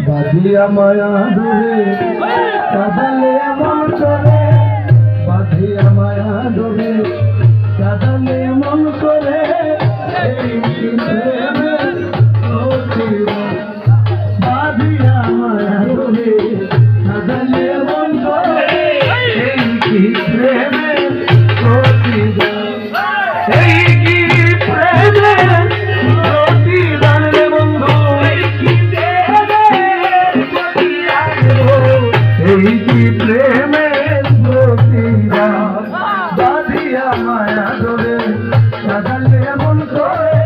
বাঁধিয়া মায়া ডোরে কাঁদালে এমন করে, বাঁধিয়া মায়া ডোরে কাঁদালে এমন করে, এই কি প্রেমের প্রতিদান। বাঁধিয়া মায়া ডোরে কাঁদালে এমন করে, এই কি প্রেমের প্রতিদান। এই কি প্রেমের প্রতিদান রে বন্ধু, এই কি প্রেমের প্রতিদান। বাঁধিয়া মায়া ডোরে কাঁদালে এমন করে,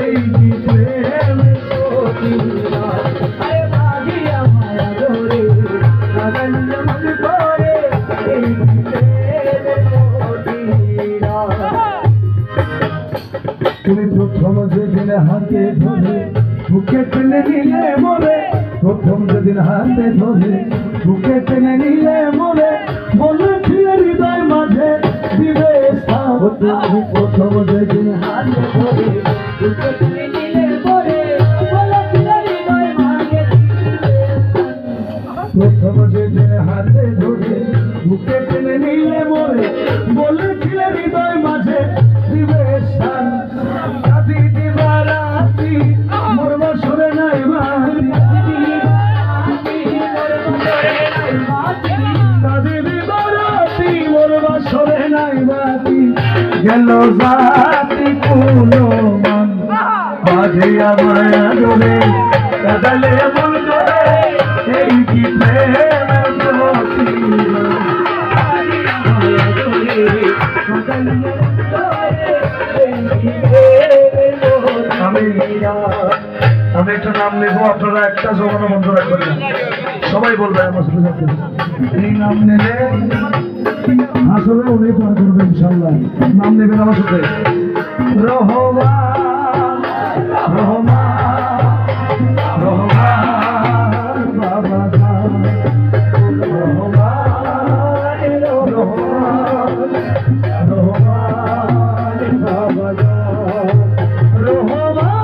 এই কি প্রেমের প্রতিদান। বাঁধিয়া মায়া ডোরে কাঁদালে এমন করে, এই কি প্রেমের প্রতিদান। তুমি প্রথম যেদিন হাতে ধরে বুকে টেনে নিলে মরে, প্রথম যেদিন হাতে ধরে বুকে টেনে নিলে মরে, বলেছিলে হৃদয় মাঝে দিবে সাথ। তুমি প্রথম যেদিন হাতে ধরে বুকে টেনে নিলে মরে, বলেছিলে হৃদয় মাঝে দিবে সাথ। প্রথম যেদিন হাতে ধরে বুকে টেনে নিলে মরে, বলেছিলে হৃদয় মাঝে দিবে সাথ। রাতি দিবা রাতি মোর বছরে নাই বাতি, গেল জাতি কোনো মান। বাঁধিয়া মায়া ডোরে কাঁদালে এমন করে, এই কি প্রেমের প্রতিদান। বাঁধিয়া মায়া ডোরে কাঁদালে এমন করে, এই কি প্রেমের প্রতিদান। আমি একটা নাম নেবো, আপনারা একটা জমানো বন্ধ রাখবেন না, সবাই বলবে আমার সাথে। এই নাম নেবে আসলে উনি পার করবে ইনশাল্লাহ। নাম নেবেন আমার সাথে। রহমান রহমান রহমান বাবা রহমান রহমান রহমান বাবা রহমান